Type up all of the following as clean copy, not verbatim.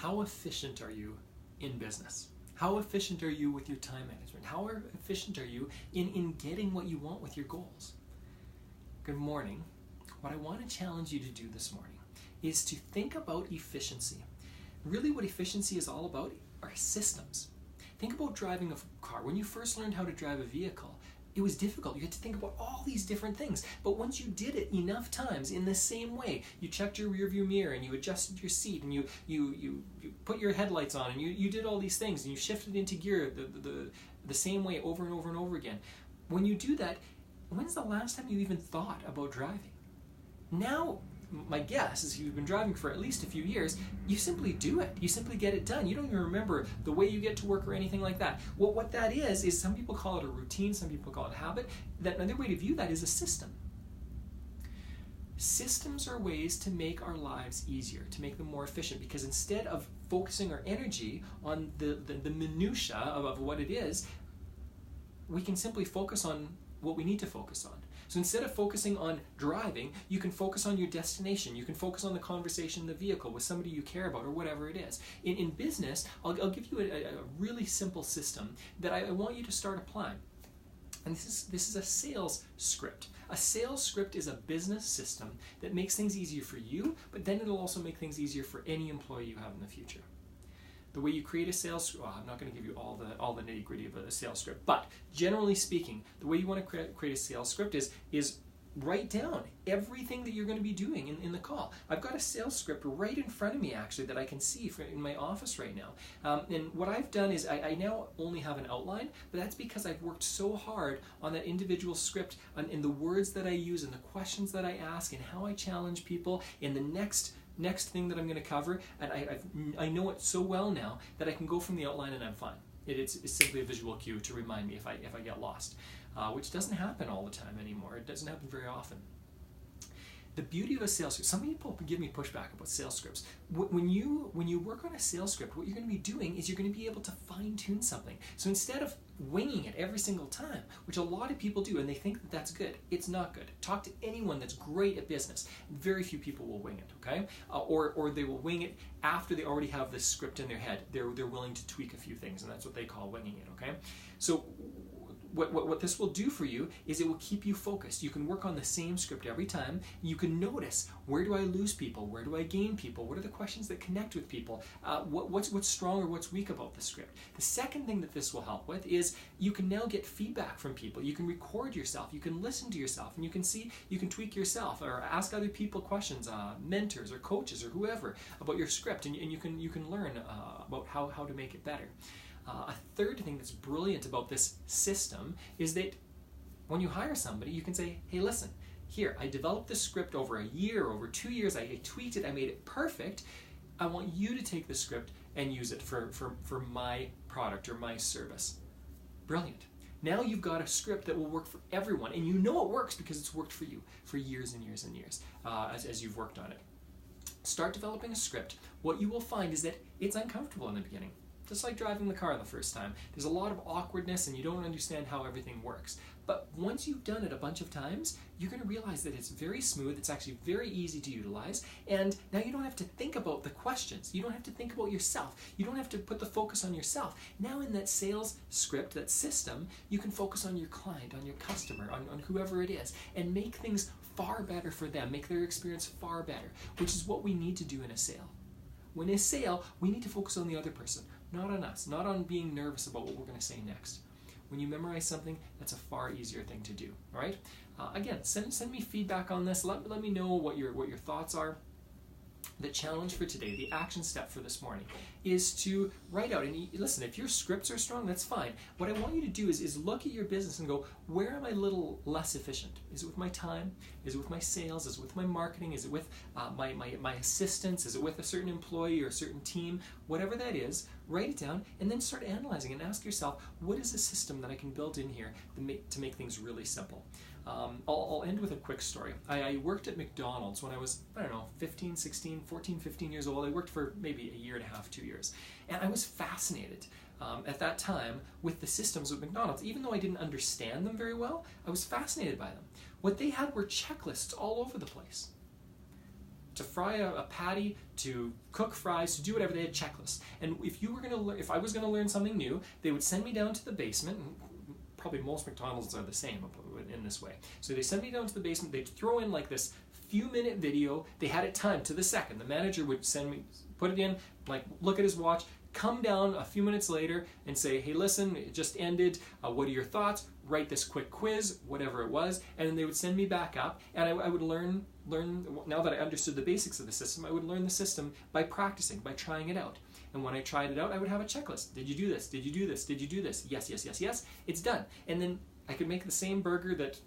How efficient are you in business? How efficient are you with your time management? How efficient are you in getting what you want with your goals? Good morning. What I want to challenge you to do this morning is to think about efficiency. Really what efficiency is all about are systems. Think about driving a car. When you first learned how to drive a vehicle, it was difficult. You had to think about all these different things. But once you did it enough times in the same way, you checked your rearview mirror and you adjusted your seat and you put your headlights on and you did all these things and you shifted into gear the same way over and over and over again. When you do that, when's the last time you even thought about driving? Now, my guess is if you've been driving for at least a few years, you simply do it. You simply get it done. You don't even remember the way you get to work or anything like that. Well, what that is some people call it a routine, some people call it habit. Another way to view that is a system. Systems are ways to make our lives easier, to make them more efficient, because instead of focusing our energy on the minutia of what it is, we can simply focus on what we need to focus on. So instead of focusing on driving, you can focus on your destination. You can focus on the conversation in the vehicle with somebody you care about or whatever it is. In business, I'll give you a really simple system that I want you to start applying. And this is a sales script. A sales script is a business system that makes things easier for you, but then it'll also make things easier for any employee you have in the future. The way you create a sales, I'm not going to give you all the nitty gritty of a sales script, but generally speaking, the way you want to create a sales script is write down everything that you're going to be doing in the call. I've got a sales script right in front of me actually that I can see in my office right now. And what I've done is I now only have an outline, but that's because I've worked so hard on that individual script and in the words that I use and the questions that I ask and how I challenge people in the next thing that I'm going to cover, and I know it so well now that I can go from the outline and I'm fine. It's simply a visual cue to remind me if I get lost, which doesn't happen all the time anymore. It doesn't happen very often. The beauty of a sales script, some people give me pushback about sales scripts. When you work on a sales script, what you're going to be doing is you're going to be able to fine-tune something. So instead of winging it every single time, which a lot of people do, and they think that that's good, it's not good. Talk to anyone that's great at business. Very few people will wing it, okay? Or they will wing it after they already have this script in their head. They're willing to tweak a few things, and that's what they call winging it, okay? So what this will do for you is it will keep you focused. You can work on the same script every time. You can notice, where do I lose people? Where do I gain people? What are the questions that connect with people? What's strong or what's weak about the script? The second thing that this will help with is you can now get feedback from people. You can record yourself. You can listen to yourself, and you can tweak yourself or ask other people questions, mentors or coaches or whoever, about your script, and you can learn about how to make it better. A third thing that's brilliant about this system is that when you hire somebody, you can say, hey, listen, here, I developed this script over a year, over 2 years, I tweaked it, I made it perfect. I want you to take the script and use it for my product or my service. Brilliant. Now you've got a script that will work for everyone, and you know it works because it's worked for you for years and years and years as you've worked on it. Start developing a script. What you will find is that it's uncomfortable in the beginning. Just like driving the car the first time. There's a lot of awkwardness and you don't understand how everything works. But once you've done it a bunch of times, you're going to realize that it's very smooth, it's actually very easy to utilize, and now you don't have to think about the questions. You don't have to think about yourself. You don't have to put the focus on yourself. Now in that sales script, that system, you can focus on your client, on your customer, on whoever it is, and make things far better for them, make their experience far better, which is what we need to do in a sale. When in a sale, we need to focus on the other person. Not on us, not on being nervous about what we're going to say next. When you memorize something, that's a far easier thing to do. All right? Again, send me feedback on this. Let me know what your thoughts are. The challenge for today, the action step for this morning, is to write out, and listen, if your scripts are strong, that's fine. What I want you to do is look at your business and go, where am I a little less efficient? Is it with my time? Is it with my sales? Is it with my marketing? Is it with my assistants? Is it with a certain employee or a certain team? Whatever that is, write it down and then start analyzing and ask yourself, what is a system that I can build in here to make things really simple? I'll end with a quick story. I worked at McDonald's when I was, 15 years old. I worked for maybe a year and a half, 2 years. And I was fascinated at that time with the systems of McDonald's. Even though I didn't understand them very well, I was fascinated by them. What they had were checklists all over the place. to fry a patty, to cook fries, to do whatever. They had checklists. And if I was going to learn something new, they would send me down to the basement. And probably most McDonald's are the same in this way. So they send me down to the basement. They'd throw in like this few-minute video. They had it timed to the second. The manager would put it in, like look at his watch, come down a few minutes later and say, hey, listen, it just ended. What are your thoughts? Write this quick quiz, whatever it was. And then they would send me back up, and I would learn, now that I understood the basics of the system, I would learn the system by practicing, by trying it out. And when I tried it out, I would have a checklist. Did you do this? Did you do this? Did you do this? Yes, yes, yes, yes. It's done. And then I could make the same burger that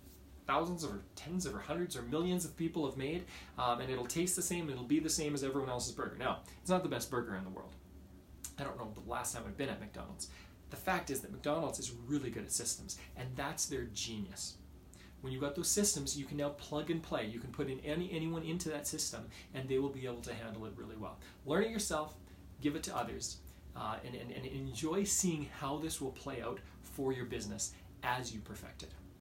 thousands or tens or hundreds or millions of people have made, and it'll taste the same, and it'll be the same as everyone else's burger. Now, it's not the best burger in the world. I don't know the last time I've been at McDonald's. The fact is that McDonald's is really good at systems, and that's their genius. When you've got those systems, you can now plug and play. You can put in anyone into that system, and they will be able to handle it really well. Learn it yourself, give it to others, and enjoy seeing how this will play out for your business as you perfect it.